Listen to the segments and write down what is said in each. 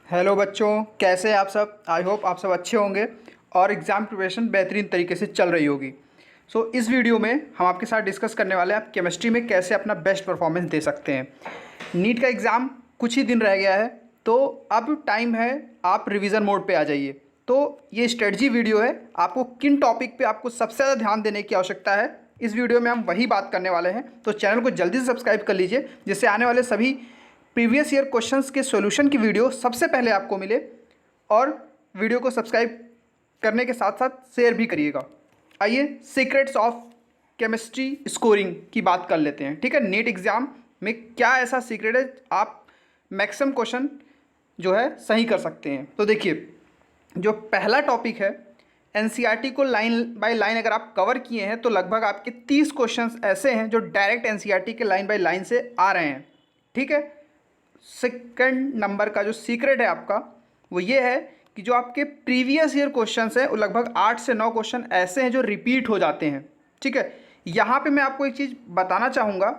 Hello बच्चों, कैसे हैं आप सब। आई होप आप सब अच्छे होंगे और एग्ज़ाम प्रिपरेशन बेहतरीन तरीके से चल रही होगी। इस वीडियो में हम आपके साथ डिस्कस करने वाले हैं आप केमिस्ट्री में कैसे अपना बेस्ट परफॉर्मेंस दे सकते हैं। नीट का एग्ज़ाम कुछ ही दिन रह गया है, तो अब टाइम है आप रिवीजन मोड पे आ जाइए। तो ये स्ट्रेटजी वीडियो है, आपको किन टॉपिक पे आपको सबसे ज़्यादा ध्यान देने की आवश्यकता है, इस वीडियो में हम वही बात करने वाले हैं। तो चैनल को जल्दी से सब्सक्राइब कर लीजिए, जिससे आने वाले सभी प्रीवियस ईयर क्वेश्चंस के सॉल्यूशन की वीडियो सबसे पहले आपको मिले। और वीडियो को सब्सक्राइब करने के साथ साथ शेयर भी करिएगा। आइए सीक्रेट्स ऑफ केमिस्ट्री स्कोरिंग की बात कर लेते हैं। ठीक है, नीट एग्ज़ाम में क्या ऐसा सीक्रेट है आप मैक्सिमम क्वेश्चन जो है सही कर सकते हैं। तो देखिए, जो पहला टॉपिक है, एनसीईआरटी को लाइन बाय लाइन अगर आप कवर किए हैं तो लगभग आपके 30 क्वेश्चंस ऐसे हैं जो डायरेक्ट एनसीईआरटी के लाइन बाय लाइन से आ रहे हैं। ठीक है, सेकंड नंबर का जो सीक्रेट है आपका वो ये है कि जो आपके प्रीवियस ईयर क्वेश्चंस हैं वो लगभग 8 से 9 क्वेश्चन ऐसे हैं जो रिपीट हो जाते हैं। ठीक है, यहाँ पे मैं आपको एक चीज़ बताना चाहूँगा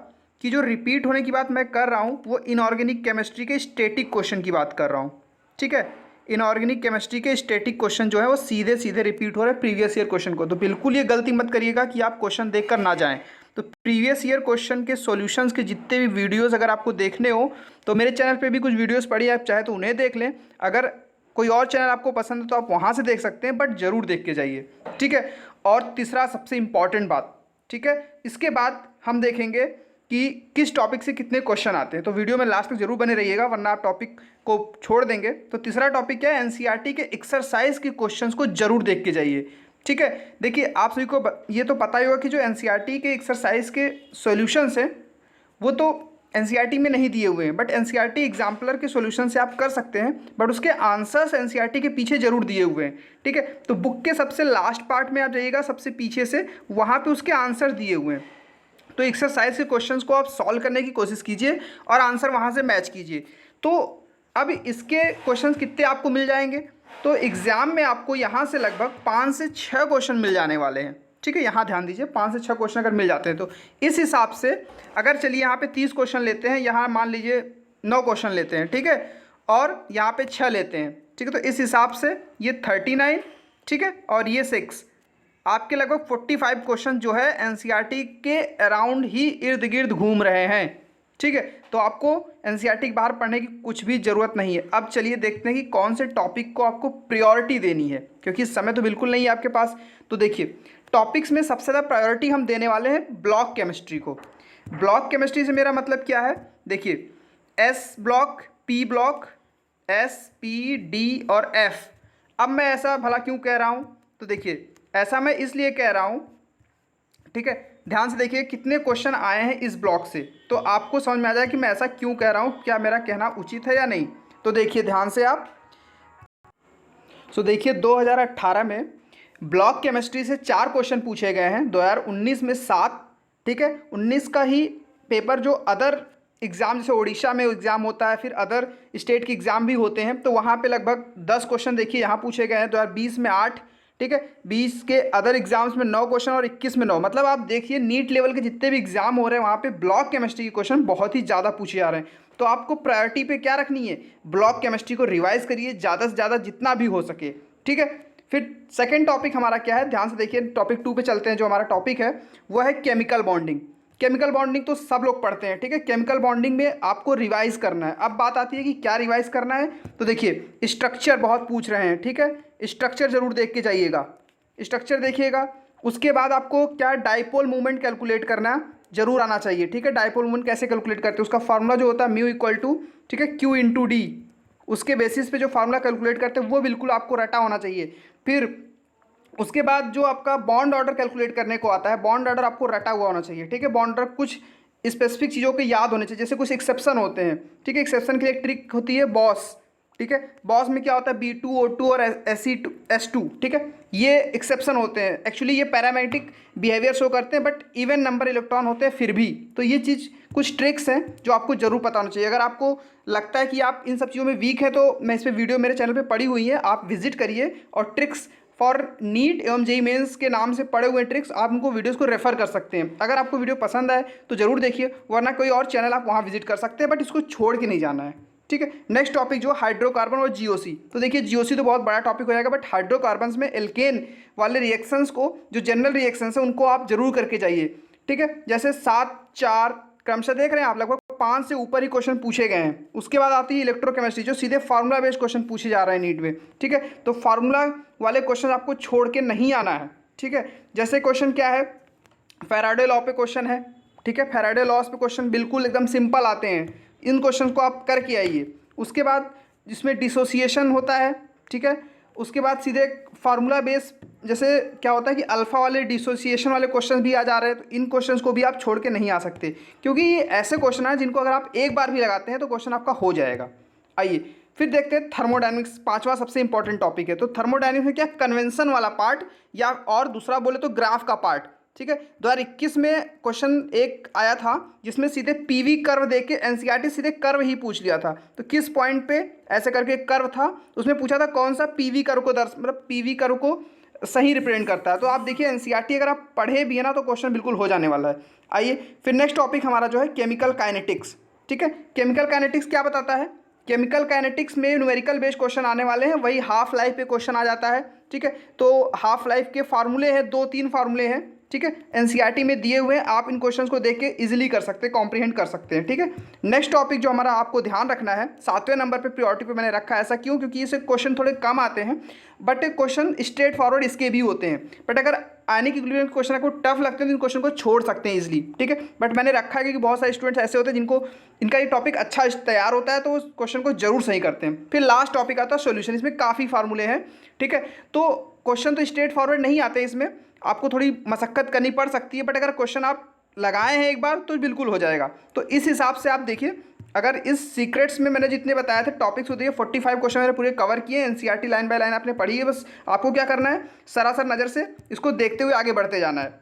कि जो रिपीट होने की बात मैं कर रहा हूँ वो इनऑर्गेनिक केमिस्ट्री के स्टैटिक क्वेश्चन की बात कर रहा हूँ। ठीक है, इनऑर्गेनिक केमिस्ट्री के स्टैटिक क्वेश्चन जो है वो सीधे सीधे रिपीट हो रहे हैं प्रीवियस ईयर क्वेश्चन को। तो बिल्कुल ये गलती मत करिएगा कि आप क्वेश्चन देखकर ना जाएं। तो प्रीवियस ईयर क्वेश्चन के सॉल्यूशंस के जितने भी वीडियोस अगर आपको देखने हो तो मेरे चैनल पे भी कुछ वीडियोस पड़ी है, आप चाहे तो उन्हें देख लें। अगर कोई और चैनल आपको पसंद है तो आप वहाँ से देख सकते हैं, बट ज़रूर देख के जाइए। ठीक है, और तीसरा सबसे इम्पॉर्टेंट बात, ठीक है, इसके बाद हम देखेंगे कि किस टॉपिक से कितने क्वेश्चन आते हैं। तो वीडियो में लास्ट तक जरूर बने रहिएगा, वरना आप टॉपिक को छोड़ देंगे। तो तीसरा टॉपिक क्या है, एनसीईआरटी के एक्सरसाइज के क्वेश्चंस को जरूर देख के जाइए। ठीक है, देखिए आप सभी को ये तो पता ही होगा कि जो एनसीईआरटी के एक्सरसाइज के सॉल्यूशंस हैं वो तो एनसीईआरटी में नहीं दिए हुए हैं, बट एनसीईआरटी एग्जाम्पलर के सॉल्यूशन से आप कर सकते हैं, बट उसके आंसर्स एनसीईआरटी के पीछे जरूर दिए हुए हैं। ठीक है, तो बुक के सबसे लास्ट पार्ट में आप जाइएगा, सबसे पीछे से, वहाँ पे उसके आंसर दिए हुए हैं। तो एक्सरसाइज के क्वेश्चंस को आप सॉल्व करने की कोशिश कीजिए और आंसर वहाँ से मैच कीजिए। तो अब इसके क्वेश्चंस कितने आपको मिल जाएंगे, तो एग्ज़ाम में आपको यहाँ से लगभग 5 से 6 क्वेश्चन मिल जाने वाले हैं। ठीक है, यहाँ ध्यान दीजिए, 5 से 6 क्वेश्चन अगर मिल जाते हैं तो इस हिसाब से अगर चलिए यहाँ पे 30 क्वेश्चन लेते हैं, यहाँ मान लीजिए 9 क्वेश्चन लेते हैं। ठीक है, और यहाँ पे 6 लेते हैं। ठीक है, तो इस हिसाब से ये 39, ठीक है, और ये 6, आपके लगभग 45 क्वेश्चन जो है एनसीईआरटी के अराउंड ही इर्द गिर्द घूम रहे हैं। ठीक है, तो आपको एनसीईआरटी के बाहर पढ़ने की कुछ भी ज़रूरत नहीं है। अब चलिए देखते हैं कि कौन से टॉपिक को आपको प्रायोरिटी देनी है, क्योंकि इस समय तो बिल्कुल नहीं है आपके पास। तो देखिए, टॉपिक्स में सबसे ज़्यादा प्रायोरिटी हम देने वाले हैं ब्लॉक केमिस्ट्री को। ब्लॉक केमिस्ट्री से मेरा मतलब क्या है, देखिए S block, P block, S, P, D और एफ। अब मैं ऐसा भला क्यों कह रहा हूँ, तो देखिए ऐसा मैं इसलिए कह रहा हूँ, ठीक है, ध्यान से देखिए कितने क्वेश्चन आए हैं इस ब्लॉक से, तो आपको समझ में आ जाए कि मैं ऐसा क्यों कह रहा हूँ, क्या मेरा कहना उचित है या नहीं। तो देखिए ध्यान से आप, देखिए 2018 में ब्लॉक केमिस्ट्री से 4 क्वेश्चन पूछे गए हैं, 2019 में 7। ठीक है, 19 का ही पेपर जो अदर एग्ज़ाम, जैसे उड़ीसा में एग्ज़ाम होता है, फिर अदर स्टेट के एग्ज़ाम भी होते हैं, तो वहाँ पे लगभग 10 क्वेश्चन देखिए यहाँ पूछे गए हैं। 2020 में 8, ठीक है, 20 के अदर एग्जाम्स में 9 क्वेश्चन और 21 में 9। मतलब आप देखिए नीट लेवल के जितने भी एग्जाम हो रहे हैं वहाँ पे ब्लॉक केमिस्ट्री के क्वेश्चन बहुत ही ज़्यादा पूछे जा रहे हैं। तो आपको प्रायोरिटी पे क्या रखनी है, ब्लॉक केमिस्ट्री को रिवाइज करिए ज़्यादा से ज़्यादा जितना भी हो सके। ठीक है, फिर सेकेंड टॉपिक हमारा क्या है, ध्यान से देखिए, टॉपिक 2 पे चलते हैं। जो हमारा टॉपिक है वो है केमिकल बॉन्डिंग। केमिकल बॉन्डिंग तो सब लोग पढ़ते हैं। ठीक है, केमिकल बॉन्डिंग में आपको रिवाइज करना है। अब बात आती है कि क्या रिवाइज करना है, तो देखिए स्ट्रक्चर बहुत पूछ रहे हैं। ठीक है, स्ट्रक्चर जरूर देख के जाइएगा, स्ट्रक्चर देखिएगा। उसके बाद आपको क्या डाइपोल मूवमेंट कैलकुलेट करना जरूर आना चाहिए। ठीक है, डाइपोल मूवमेंट कैसे कैलकुलेट करते हैं, उसका फार्मूला जो होता है म्यू इक्वल टू, ठीक है, क्यू इंटू डी, उसके बेसिस पे जो फार्मूला कैलकुलेट करते हैं वो बिल्कुल आपको रटा होना चाहिए। फिर उसके बाद जो आपका बॉन्ड ऑर्डर कैलकुलेट करने को आता है, बॉन्ड ऑर्डर आपको रटा हुआ होना चाहिए। ठीक है, बॉन्ड ऑर्डर कुछ स्पेसिफिक चीज़ों के याद होने चाहिए, जैसे कुछ एक्सेप्शन होते हैं। ठीक है, एक्सेप्शन की एक ट्रिक होती है बॉस। ठीक है, बॉस में क्या होता है, B2O2 और S2। ठीक है, ये एक्सेप्शन होते हैं। एक्चुअली ये पैरामेट्रिक बिहेवियर शो करते हैं, बट इवन नंबर इलेक्ट्रॉन होते हैं फिर भी। तो ये चीज़ कुछ ट्रिक्स हैं जो आपको जरूर पता होना चाहिए। अगर आपको लगता है कि आप इन सब चीज़ों में वीक है तो मैं इस पर वीडियो मेरे चैनल पर पड़ी हुई है, आप विजिट करिए। और ट्रिक्स फॉर नीट एवं जेईई मेंस के नाम से पड़े हुए ट्रिक्स, आप उनको वीडियोस को रेफर कर सकते हैं। अगर आपको वीडियो पसंद आए तो ज़रूर देखिए, वरना कोई और चैनल आप वहाँ विजिट कर सकते हैं, बट इसको छोड़ के नहीं जाना है। ठीक है। नेक्स्ट टॉपिक जो हाइड्रोकार्बन और जीओसी, तो देखिए जीओसी तो बहुत बड़ा टॉपिक हो जाएगा, बट हाइड्रोकार्बन्स में एल्केन वाले रिएक्शंस को, जो जनरल रिएक्शंस है उनको आप जरूर करके जाइए, ठीक है। जैसे 7, 4 क्रमशः देख रहे हैं आप, लगभग 5 से ऊपर ही क्वेश्चन पूछे गए हैं। उसके बाद आती है इलेक्ट्रोकेमिस्ट्री, जो सीधे फार्मूला बेस्ड क्वेश्चन पूछे जा रहे हैं नीट में, ठीक है। तो फार्मूला वाले क्वेश्चन आपको छोड़ के नहीं आना है, ठीक है। जैसे क्वेश्चन क्या है, फैराडे लॉ पे क्वेश्चन है, ठीक है। फैराडे लॉस पे क्वेश्चन बिल्कुल एकदम सिंपल आते हैं, इन क्वेश्चन को आप करके आइए। उसके बाद जिसमें डिसोसिएशन होता है, ठीक है। उसके बाद सीधे फार्मूला बेस, जैसे क्या होता है कि अल्फा वाले डिसोसिएशन वाले क्वेश्चन भी आ जा रहे हैं, तो इन क्वेश्चंस को भी आप छोड़ के नहीं आ सकते, क्योंकि ये ऐसे क्वेश्चन हैं जिनको अगर आप एक बार भी लगाते हैं तो क्वेश्चन आपका हो जाएगा। आइए फिर देखते हैं थर्मोडायनेमिक्स, 5वां सबसे इंपॉर्टेंट टॉपिक है। तो थर्मोडायनेमिक्स में क्या, कन्वेंशन वाला पार्ट, या और दूसरा बोले तो ग्राफ का पार्ट, ठीक है। 2021 में क्वेश्चन एक आया था जिसमें सीधे पीवी कर्व देके एनसीईआरटी सीधे कर्व ही पूछ लिया था। तो किस पॉइंट पे ऐसे करके एक कर्व था, उसमें पूछा था कौन सा पीवी कर्व को मतलब पीवी कर्व को सही रिप्रेजेंट करता है। तो आप देखिए एनसीईआरटी अगर आप पढ़े भी है ना तो क्वेश्चन बिल्कुल हो जाने वाला है। आइए फिर नेक्स्ट टॉपिक हमारा जो है केमिकल काइनेटिक्स, ठीक है। केमिकल काइनेटिक्स क्या बताता है, केमिकल काइनेटिक्स में न्यूमेरिकल बेस्ड क्वेश्चन आने वाले हैं, वही हाफ लाइफ पे क्वेश्चन आ जाता है, ठीक है। तो हाफ लाइफ के फार्मूले हैं, 2-3 फार्मूले हैं, ठीक है। एनसीईआरटी में दिए हुए हैं, आप इन क्वेश्चंस को देख के इजीली कर सकते हैं, कॉम्प्रीहेंड कर सकते हैं, ठीक है। नेक्स्ट टॉपिक जो हमारा आपको ध्यान रखना है, 7वें नंबर पे प्रायोरिटी पे मैंने रखा है। ऐसा क्यों, क्योंकि इसे क्वेश्चन थोड़े कम आते हैं, बट क्वेश्चन स्ट्रेट फॉरवर्ड इसके भी होते हैं। बट अगर आने की क्वेश्चन आपको टफ लगते हैं तो इन क्वेश्चन को छोड़ सकते हैं इजीली, ठीक है। बट मैंने रखा है क्योंकि बहुत सारे स्टूडेंट्स ऐसे होते हैं जिनको इनका ये टॉपिक अच्छा तैयार होता है, तो उस क्वेश्चन को जरूर सही करते हैं। फिर लास्ट टॉपिक आता है सॉल्यूशन, इसमें काफ़ी फार्मूले हैं, ठीक है। तो क्वेश्चन तो स्ट्रेट फॉरवर्ड नहीं आते, इसमें आपको थोड़ी मशक्कत करनी पड़ सकती है, बट अगर क्वेश्चन आप लगाए हैं एक बार तो बिल्कुल हो जाएगा। तो इस हिसाब से आप देखिए, अगर इस सीक्रेट्स में मैंने जितने बताए थे टॉपिक्स होते हैं, 45 क्वेश्चन मैंने पूरे कवर किए। एनसीईआरटी लाइन बाय लाइन आपने पढ़ी है, बस आपको क्या करना है, सरासर नज़र से इसको देखते हुए आगे बढ़ते जाना है,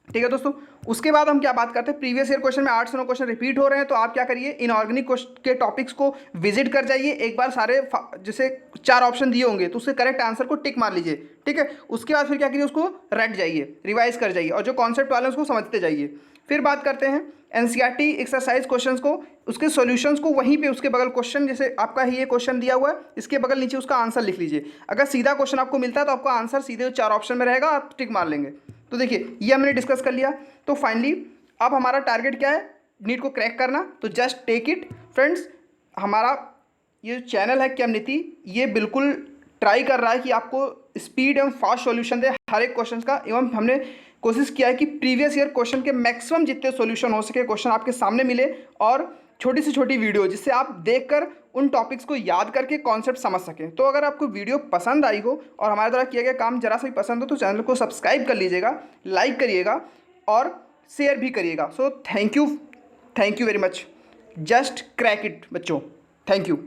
ठीक है दोस्तों। उसके बाद हम क्या बात करते हैं, प्रीवियस ईयर क्वेश्चन में 8 से 9 क्वेश्चन रिपीट हो रहे हैं, तो आप क्या करिए, इनऑर्गेनिक के टॉपिक्स को विजिट कर जाइए एक बार, सारे जैसे 4 ऑप्शन दिए होंगे तो उसके करेक्ट आंसर को टिक मार लीजिए, ठीक है। उसके बाद फिर क्या करिए, उसको रट जाइए, रिवाइज कर जाइए, और जो कॉन्सेप्ट वाले हैं उसको समझते जाइए। फिर बात करते हैं एनसीईआरटी एक्सरसाइज क्वेश्चंस को, उसके सॉल्यूशंस को वहीं पे उसके बगल क्वेश्चन, जैसे आपका ये क्वेश्चन दिया हुआ है, इसके बगल नीचे उसका आंसर लिख लीजिए। अगर सीधा क्वेश्चन आपको मिलता है तो आपका आंसर सीधे 4 ऑप्शन में रहेगा, आप टिक मार लेंगे। तो देखिए ये हमने डिस्कस कर लिया। तो फाइनली अब हमारा टारगेट क्या है, नीट को क्रैक करना। तो जस्ट टेक इट फ्रेंड्स, हमारा ये चैनल है केमनीति, ये बिल्कुल ट्राई कर रहा है कि आपको स्पीड एवं फास्ट सॉल्यूशन दे हर एक क्वेश्चन का, एवं हमने कोशिश किया है कि प्रीवियस ईयर क्वेश्चन के मैक्सिमम जितने सॉल्यूशन हो सके क्वेश्चन आपके सामने मिले, और छोटी से छोटी वीडियो जिससे आप देखकर उन टॉपिक्स को याद करके कॉन्सेप्ट समझ सकें। तो अगर आपको वीडियो पसंद आई हो और हमारे द्वारा किया गया काम जरा सा भी पसंद हो तो चैनल को सब्सक्राइब कर लीजिएगा, लाइक करिएगा और शेयर भी करिएगा। So thank you very much. Just crack it बच्चों, थैंक यू।